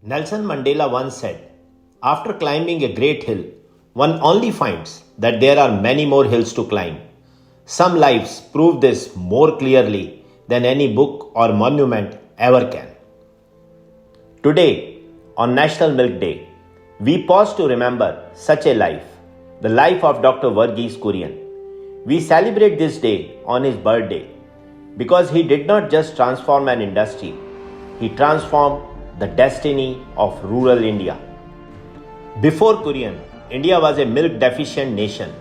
Nelson Mandela once said, "After climbing a great hill, one only finds that there are many more hills to climb." Some lives prove this more clearly than any book or monument ever can. Today, on National Milk Day, we pause to remember such a life, the life of Dr. Verghese Kurien. We celebrate this day on his birthday because he did not just transform an industry, he transformed the destiny of rural India. Before Kurien, India was a milk deficient nation.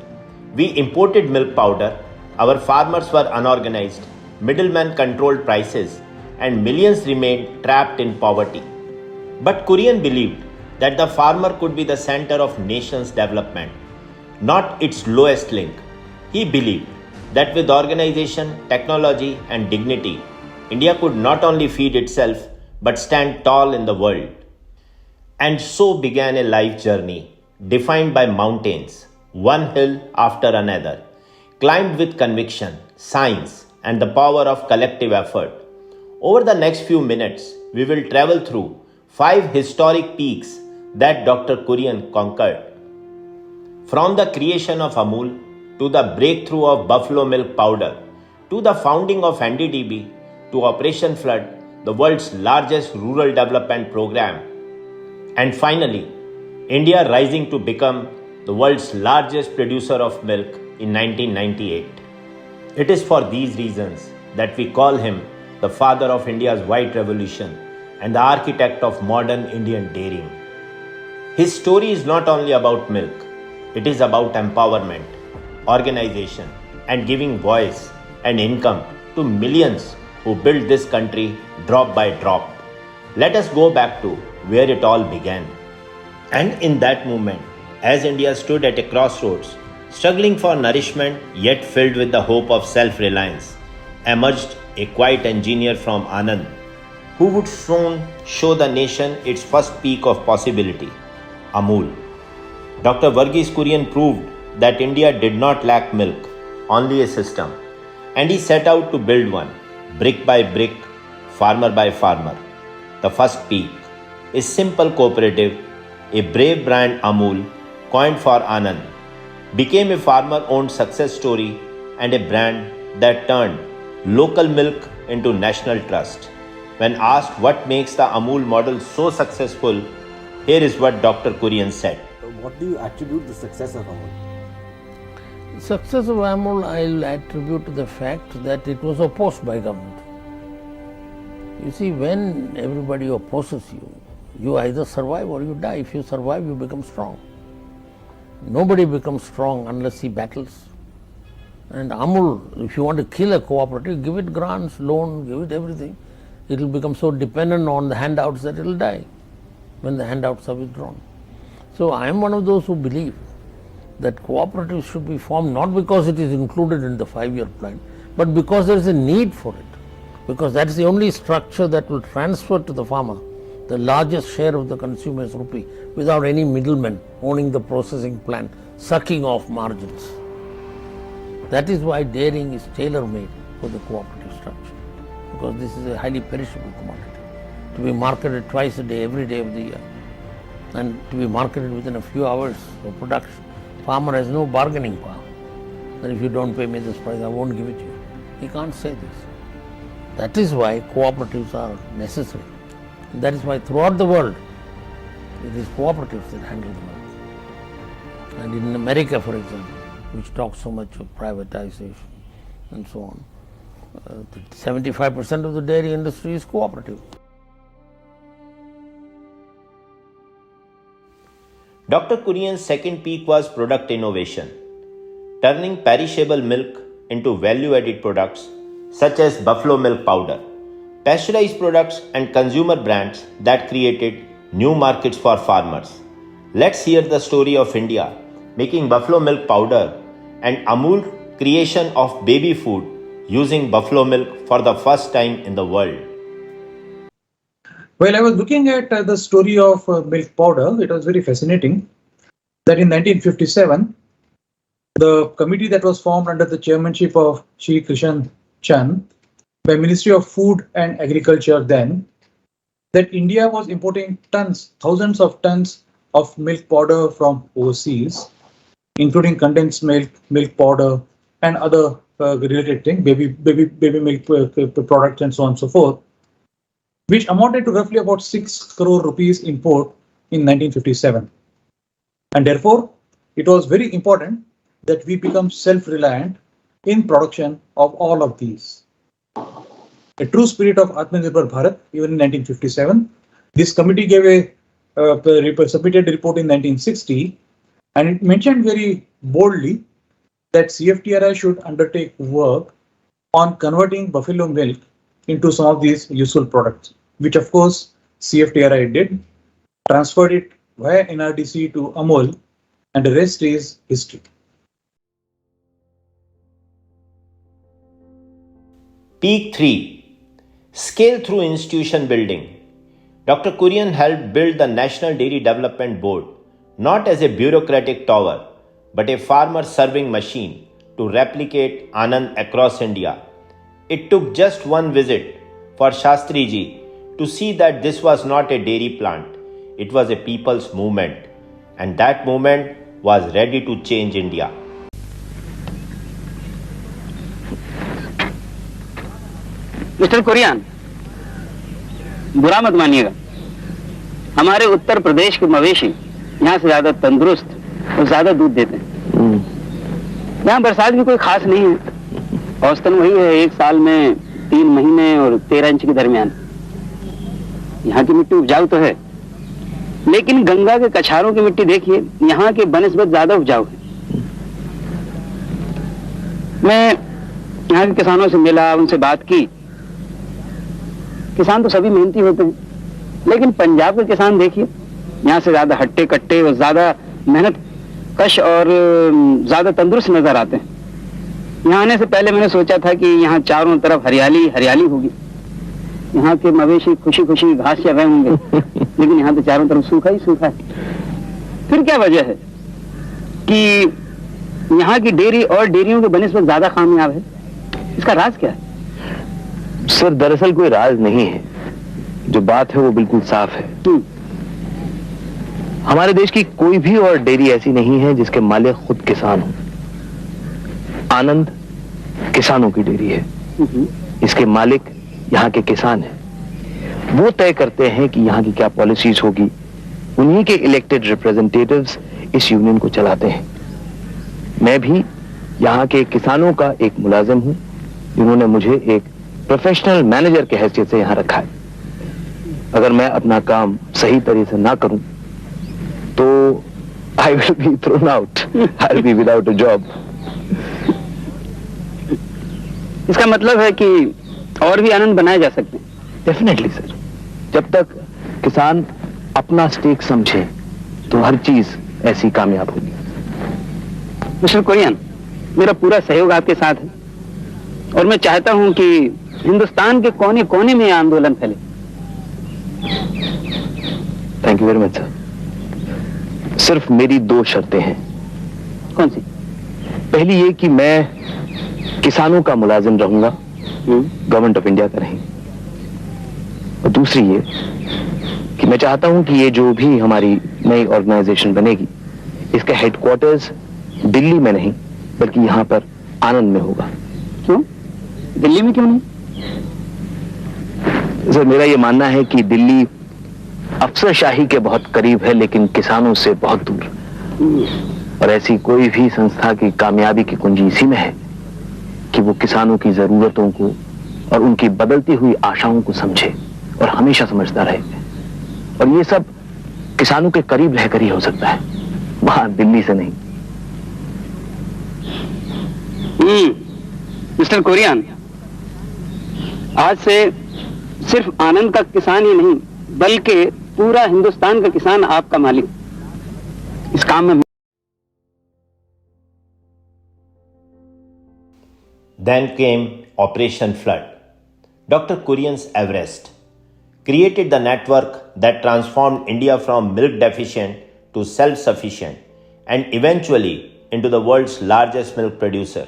We imported milk powder, our farmers were unorganized, middlemen controlled prices, and millions remained trapped in poverty. But Kurien believed that the farmer could be the center of nation's development, not its lowest link. He believed that with organization, technology, and dignity, India could not only feed itself but stand tall in the world. And so began a life journey defined by mountains, one hill after another, climbed with conviction, science, and the power of collective effort. Over the next few minutes, we will travel through 5 historic peaks that Dr. Kurien conquered. From the creation of Amul to the breakthrough of buffalo milk powder, to the founding of NDDB, to Operation Flood, the world's largest rural development program, and finally, India rising to become the world's largest producer of milk in 1998. It is for these reasons that we call him the father of India's white revolution and the architect of modern Indian dairying. His story is not only about milk, it is about empowerment, organization, and giving voice and income to millions who built this country drop by drop. Let us go back to where it all began. And in that moment, as India stood at a crossroads, struggling for nourishment yet filled with the hope of self-reliance, emerged a quiet engineer from Anand who would soon show the nation its first peak of possibility, Amul. Dr. Verghese Kurien proved that India did not lack milk, only a system, and he set out to build one, brick by brick, farmer by farmer. The first peak, a simple cooperative, a brave brand Amul, coined for Anand, became a farmer-owned success story and a brand that turned local milk into national trust. When asked what makes the Amul model so successful, here is what Dr. Kurien said. What do you attribute the success of Amul? The success of Amul I'll attribute to the fact that it was opposed by government. You see, when everybody opposes you, you either survive or you die. If you survive, you become strong. Nobody becomes strong unless he battles. And Amul, if you want to kill a cooperative, give it grants, loan, give it everything. It will become so dependent on the handouts that it will die when the handouts are withdrawn. So I am one of those who believe that cooperatives should be formed not because it is included in the 5-year plan, but because there is a need for it. Because that is the only structure that will transfer to the farmer the largest share of the consumer's rupee without any middlemen owning the processing plant, sucking off margins. That is why dairying is tailor-made for the cooperative structure, because this is a highly perishable commodity to be marketed twice a day, every day of the year, and to be marketed within a few hours of production. Farmer has no bargaining power, that if you don't pay me this price, I won't give it to you. He can't say this. That is why cooperatives are necessary. That is why throughout the world, it is cooperatives that handle the milk. And in America, for example, which talks so much of privatization and so on, 75% of the dairy industry is cooperative. Dr. Kurien's second peak was product innovation, turning perishable milk into value-added products such as buffalo milk powder, pasteurized products and consumer brands that created new markets for farmers. Let's hear the story of India making buffalo milk powder and Amul creation of baby food using buffalo milk for the first time in the world. Well, I was looking at the story of milk powder. It was very fascinating that in 1957, the committee that was formed under the chairmanship of Shri Krishan Chand by Ministry of Food and Agriculture then, that India was importing thousands of tons of milk powder from overseas, including condensed milk, milk powder, and other related things, baby milk products, and so on and so forth, which amounted to roughly about 6 crore rupees import in 1957. And therefore, it was very important that we become self-reliant in production of all of these. A true spirit of Atmanirbhar Bharat, even in 1957. This committee gave submitted a report in 1960, and it mentioned very boldly that CFTRI should undertake work on converting buffalo milk into some of these useful products, which of course CFTRI did, transferred it via NRDC to Amul, and the rest is history. Peak 3. Scale through institution building. Dr. Kurien helped build the National Dairy Development Board, not as a bureaucratic tower, but a farmer-serving machine to replicate Anand across India. It took just one visit for Shastriji to see that this was not a dairy plant, it was a people's movement, and that movement was ready to change India. Mister Kurian, बुरा मत मानिएगा, हमारे उत्तर प्रदेश के मवेशी यहाँ से ज्यादा तंदुरुस्त और ज्यादा दूध देते हैं। यहाँ बरसात भी कोई खास नहीं है, औसतन वही है, एक साल में 3 महीने और 13 इंच के दरमियान। यहाँ की मिट्टी उपजाऊ तो है, लेकिन गंगा के कछारों की मिट्टी देखिए, यहाँ के बनिस्बत ज्यादा उपजाऊ है। मैं यहाँ के किसानों से मिला, उनसे बात की। किसान तो सभी मेहनती होते हैं, लेकिन पंजाब के किसान देखिए, यहाँ से ज्यादा हट्टे कट्टे और ज्यादा मेहनत कश और ज्यादा तंदुरुस्त नजर आते हैं। यहाँ आने से पहले मैंने सोचा था कि यहाँ चारों तरफ हरियाली हरियाली होगी, यहाँ के मवेशी खुशी खुशी घास चर रहे होंगे, लेकिन यहाँ तो चारों तरफ सूखा ही सूखा है। फिर क्या वजह है कि यहाँ की डेयरी और डेयरियों के बनिस्बत ज्यादा कामयाब है? इसका राज क्या है? सर, दरअसल कोई राज नहीं है, जो बात है वो बिल्कुल साफ है। हमारे देश की कोई भी और डेयरी ऐसी नहीं है जिसके मालिक खुद किसान हो। आनंद किसानों की डेयरी है, इसके मालिक यहाँ के किसान हैं। वो तय करते हैं कि यहाँ की क्या पॉलिसीज होगी, उन्हीं के इलेक्टेड रिप्रेजेंटेटिव्स इस यूनियन को चलाते हैं। मैं भी यहाँ के किसानों का एक मुलाजिम हूँ, जिन्होंने मुझे एक प्रोफेशनल मैनेजर के हैसियत से यहाँ रखा है। अगर मैं अपना काम सही तरह से ना करूं तो I will be thrown out, I will be without a job. इसका मतलब है कि और भी आनंद बनाए जा सकते हैं? डेफिनेटली सर, जब तक किसान अपना स्टेक समझे तो हर चीज ऐसी कामयाब होगी। मिस्टर कुरियन, मेरा पूरा सहयोग आपके साथ है और मैं चाहता हूं कि हिंदुस्तान के कोने कोने में यह आंदोलन फैले। Thank you very much sir. सिर्फ मेरी 2 शर्तें हैं। कौन सी? पहली ये कि मैं किसानों का मुलाजिम रहूंगा, गवर्नमेंट ऑफ इंडिया का नहीं। और दूसरी ये कि मैं चाहता हूं कि ये जो भी हमारी नई ऑर्गेनाइजेशन बनेगी, इसका हेडक्वार्टर्स दिल्ली में नहीं बल्कि यहां पर आनंद में होगा। क्यों? दिल्ली में क्यों नहीं? सर, मेरा ये मानना है कि दिल्ली अफसरशाही के बहुत करीब है, लेकिन किसानों से बहुत दूर। और ऐसी कोई भी संस्था की कामयाबी की कुंजी इसी में है कि वो किसानों की जरूरतों को और उनकी बदलती हुई आशाओं को समझे और हमेशा समझता रहे। और ये सब किसानों के करीब रहकर ही हो सकता है, वहां दिल्ली से नहीं। मिस्टर कुरियन, आज से सिर्फ आनंद का किसान ही नहीं बल्कि पूरा हिंदुस्तान का किसान आपका मालिक। इस काम में Then came Operation Flood. Dr. Kurien's Everest created the network that transformed India from milk deficient to self-sufficient and eventually into the world's largest milk producer.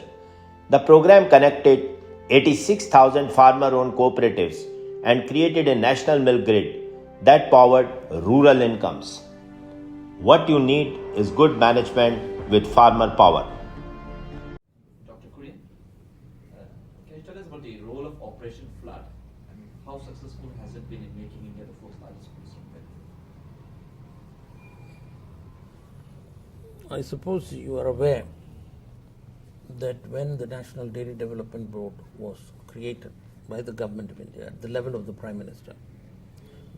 The program connected 86,000 farmer-owned cooperatives and created a national milk grid that powered rural incomes. What you need is good management with farmer power. Dr. Kurien, can you tell us about the role of Operation Flood and how successful has it been in making India the fourth largest producer of milk? I suppose you are aware that when the National Dairy Development Board was created by the Government of India at the level of the Prime Minister,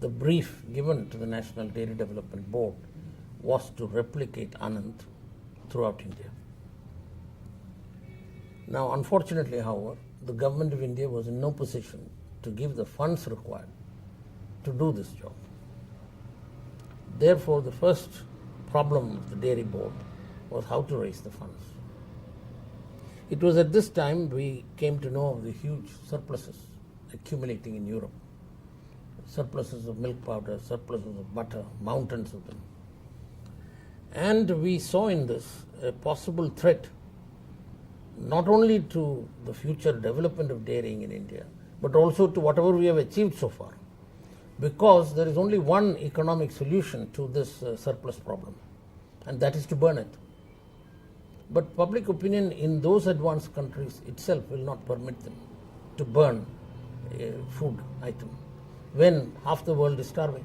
the brief given to the National Dairy Development Board was to replicate Anand throughout India. Now, unfortunately, however, the Government of India was in no position to give the funds required to do this job. Therefore, the first problem of the Dairy Board was how to raise the funds. It was at this time we came to know of the huge surpluses accumulating in Europe. Surpluses of milk powder, surpluses of butter, mountains of them. And we saw in this a possible threat not only to the future development of dairying in India, but also to whatever we have achieved so far. Because there is only one economic solution to this surplus problem, and that is to burn it. But public opinion in those advanced countries itself will not permit them to burn a food item when half the world is starving.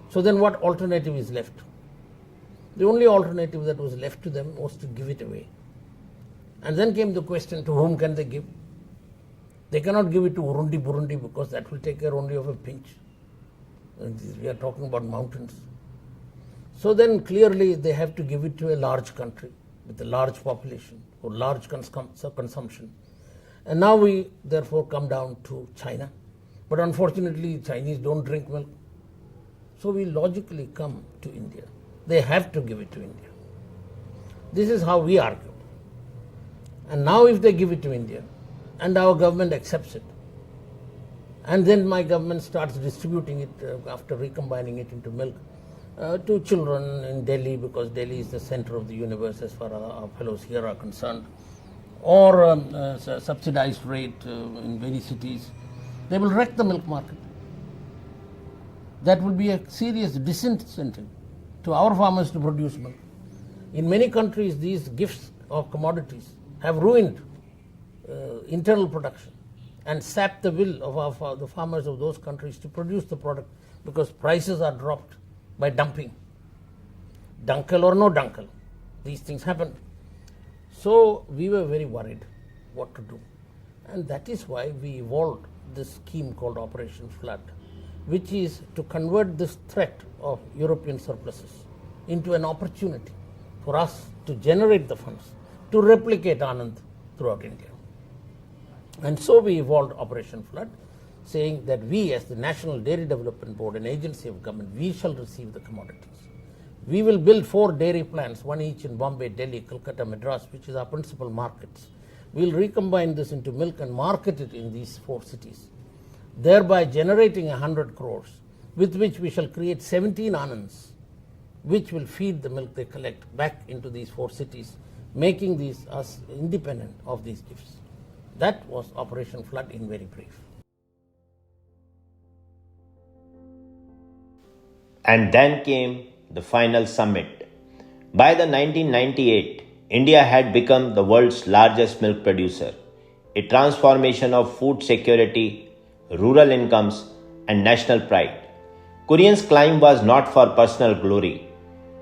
So then what alternative is left? The only alternative that was left to them was to give it away. And then came the question, to whom can they give? They cannot give it to Urundi, Burundi, because that will take care only of a pinch. And we are talking about mountains. So then clearly they have to give it to a large country with a large population or large consumption. And now we therefore come down to China. But unfortunately, Chinese don't drink milk. So we logically come to India. They have to give it to India. This is how we argue. And now if they give it to India, and our government accepts it, and then my government starts distributing it after recombining it into milk to children in Delhi, because Delhi is the center of the universe as far as our fellows here are concerned, or subsidized rate in many cities, they will wreck the milk market. That will be a serious disincentive to our farmers to produce milk. In many countries, these gifts of commodities have ruined internal production and sapped the will of the farmers of those countries to produce the product, because prices are dropped by dumping. Dunkel or no dunkel, these things happen. So we were very worried what to do. And that is why we evolved this scheme called Operation Flood, which is to convert this threat of European surpluses into an opportunity for us to generate the funds to replicate Anand throughout India. And so we evolved Operation Flood, saying that we, as the National Dairy Development Board, an agency of government, we shall receive the commodities. We will build 4 dairy plants, one each in Bombay, Delhi, Calcutta, Madras, which is our principal markets. We will recombine this into milk and market it in these 4 cities, thereby generating 100 crores, with which we shall create 17 Anands, which will feed the milk they collect back into these 4 cities, making these us independent of these gifts. That was Operation Flood in very brief. And then came the final summit. By the 1998, India had become the world's largest milk producer, a transformation of food security, rural incomes, and national pride. Kurien's climb was not for personal glory,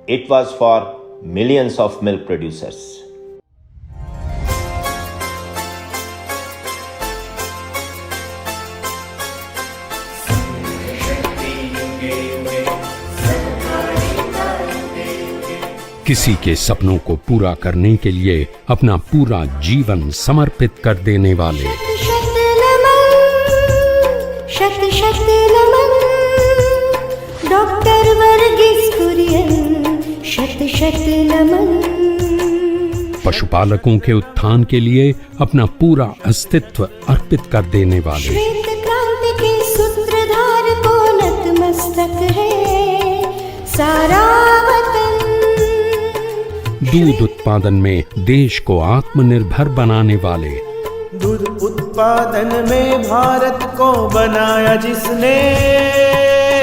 it was for millions of milk producers. किसी के सपनों को पूरा करने के लिए अपना पूरा जीवन समर्पित कर देने वाले डॉक्टर वर्गीस कुरियन शत नमन। पशुपालकों के उत्थान के लिए अपना पूरा अस्तित्व अर्पित कर देने वाले श्वेत क्रांति के सूत्रधार को नतमस्तक है सारा वतन। दूध उत्पादन में देश को आत्मनिर्भर बनाने वाले दूध उत्पादन में भारत को बनाया जिसने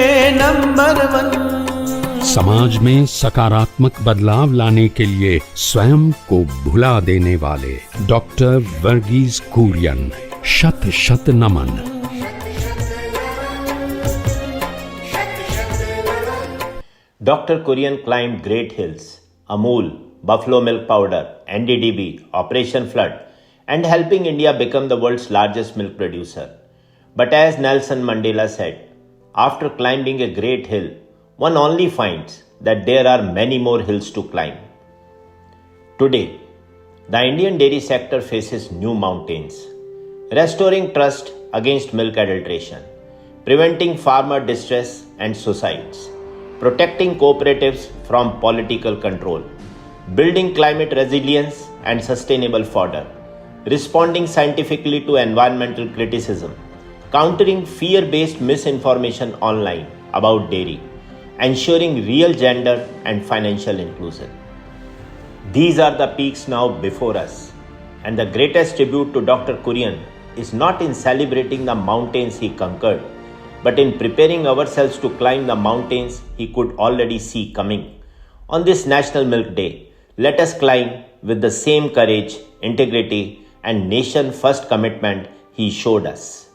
नंबर 1। समाज में सकारात्मक बदलाव लाने के लिए स्वयं को भुला देने वाले डॉक्टर वर्गीज कुरियन, शत शत नमन। Dr. Kurien climbed great hills, Amul, buffalo milk powder, NDDB, Operation Flood, and helping India become the world's largest milk producer. But as Nelson Mandela said, after climbing a great hill, one only finds that there are many more hills to climb. Today, the Indian dairy sector faces new mountains. Restoring trust against milk adulteration, preventing farmer distress and suicides, protecting cooperatives from political control, building climate resilience and sustainable fodder, responding scientifically to environmental criticism, countering fear-based misinformation online about dairy, ensuring real gender and financial inclusion. These are the peaks now before us, and the greatest tribute to Dr. Kurien is not in celebrating the mountains he conquered, but in preparing ourselves to climb the mountains he could already see coming. On this National Milk Day, let us climb with the same courage, integrity, and nation-first commitment he showed us.